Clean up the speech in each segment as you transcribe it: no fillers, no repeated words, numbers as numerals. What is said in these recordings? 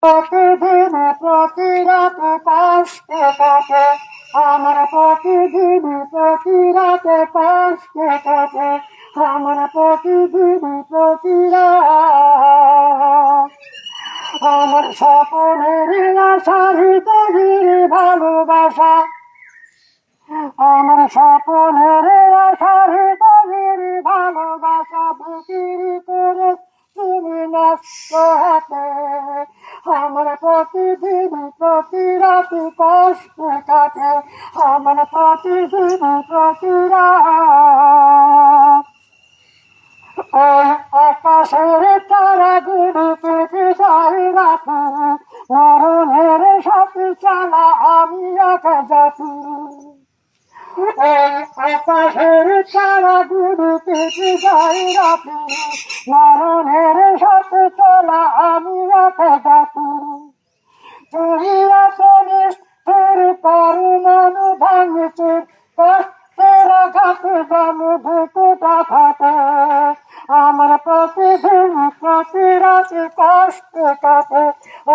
প্রতিদিন প্রতি রাতে কষ্ট কাটে আমার, প্রতিদিন প্রতি রাতে কষ্ট কাটে আমার, প্রতিদিন প্রতি রাত আমার স্বপ্নের আশার তৈরির ভালোবাসা, আমার স্বপ্নের আশার তৈরির ভালোবাসা বিক্রি করে তুমি নষ্ট হতে আমার, প্রতিদিন প্রতি রাতে কষ্ট কাটে আমার, প্রতিদিন প্রতি রাত ওই আকাশের তারাগুলিকে বিদায় রাখি, মরণের সাথে চালা আমি একা যাচ্ছি। ওই আকাশের তারাগুলিকে বিদায় রাখি, মরণের সাথে চালা আমি একা যাচ্ছি। তুমি আসনিস তোর পরমাণু ভাঙছে, কষ্টের ঘাটে জানু ঢুকুটা খাটে আমার, প্রতিদিন প্রতি রাতে কষ্ট কাটে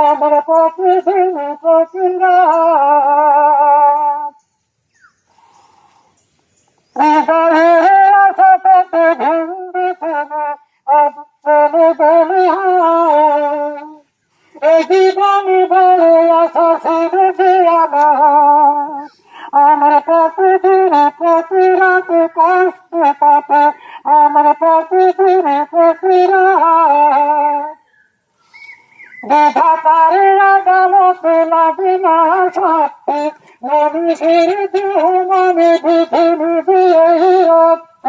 আমার, প্রতিদিন প্রতি রাত হৃদয়ের আশা পেতে ভিন্দি থেকে আজ চলে গেলি হায়, এই জীবনে বড় আশা ছেড়ে আমার, প্রতিদিন প্রতি রাতে কষ্ট কাটে আমার, প্রতিদিন প্রতি রাত বিধাতার আদালতে লাগে না সাক্ষী, মানুষের দেহ মানে পৃথিবী দিয়ে রক্ত,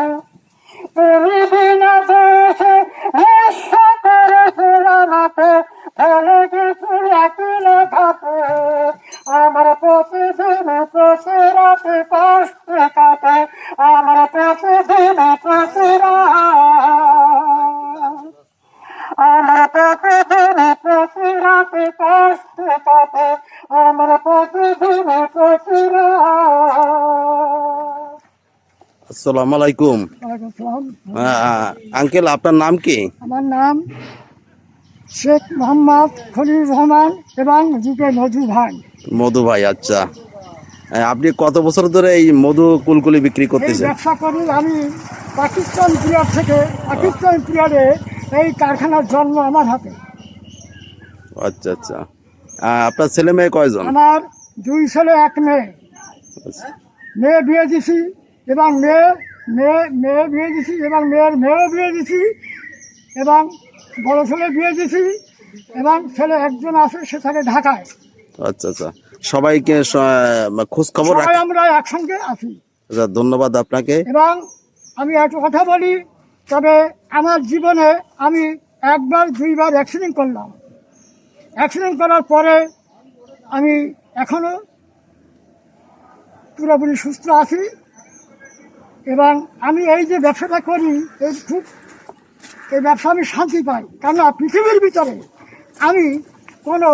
তুমি বিনা দেশে নিঃস্ব করেছে আমাকে, ফেলে গেছে একলা ঘাটে আমার, প্রতিদিন প্রতি রাতে কষ্ট কাটে আমার, প্রতিদিন প্রতি রাত আমার, প্রতিদিন প্রতি রাতে কষ্ট কাটে আমার, প্রতিদিন প্রতি রাত। আসসালামু আলাইকুম। আঙ্কেল, আপনার নাম কি? আমার নাম শেখ মোহাম্মদ খলিল রহমান এবং জিকে মধু ভাই। মধু ভাই, আচ্ছা। আপনি কত বছর ধরে এই মধু কুলকুলি বিক্রি করতেছেন? ব্যবসা করি আমি পাকিস্তান পিরিয়ড থেকে, পাকিস্তান পিরিয়ডে এই কারখানার জন্ম আমার হাতে। আচ্ছা আচ্ছা। আপনার ছেলে মেয়ে কয়জন? আমার 2 ছেলে 1 মেয়ে। মেয়ে বিয়ে দিছি এবং মেয়ে বিয়ে দিছি এবং মেয়ের মেয়েও বিয়ে দিছি এবং বড় ছেলে বিয়ে দিছি এবং ছেলে একজন আছে, সে থাকে ঢাকায়। আচ্ছা আচ্ছা। সবাইকে খোঁজ খবর সবাই আমরা একসঙ্গে আছি। আচ্ছা, ধন্যবাদ আপনাকে। এবং আমি একটা কথা বলি, তবে আমার জীবনে আমি 1বার 2বার অ্যাক্সিডেন্ট করলাম। অ্যাক্সিডেন্ট করার পরে আমি এখনও পুরোপুরি সুস্থ আছি এবং আমি এই যে ব্যবসাটা করি এই ব্যবসা আমি শান্তি পাই, কেননা পৃথিবীর ভিতরে আমি কোনো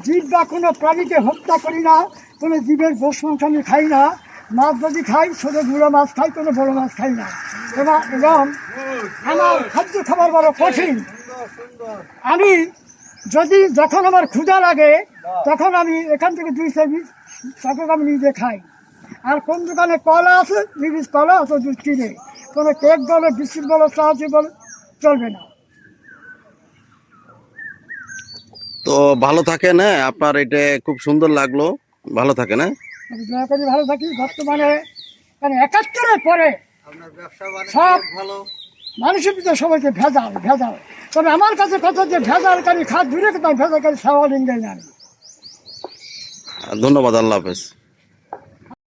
জীব বা কোনো প্রাণীকে হত্যা করি না, কোনো জীবের গোশ মাংস আমি খাই না। মাছ যদি খাই ছোটো গুঁড়ো মাছ খাই, কোনো বড়ো মাছ খাই না। এবং আমার খাদ্য খাবার বড় কঠিন। আমি যখন আমার ক্ষুধা লাগে তখন আমি এখান থেকে 2 সার্ভিস তখন আমি নিজে খাই। আর কোন দোকানে কলা আছে, নিরিজ কলা অত দুধ কিনে, কোনো কেক বলো, বিস্কুট বলো, চাহাজি বলো, চলবে না। তো ভালো থাকেন। হ্যাঁ, আপনার এটা খুব সুন্দর লাগলো। ভালো থাকেন। হ্যাঁ, দয়া করে ভালো থাকি। বর্তমানে মানে 71-এর পরে সব মানুষের ভিতরে সবাইকে ভেজাল। তবে আমার কাছে কথা যে ভেজালকারী খাদ দূরে কোথায়, ভেজালকারী সাওয়াল ইন্ডিয়ান। ধন্যবাদ। আল্লাহ হাফেজ।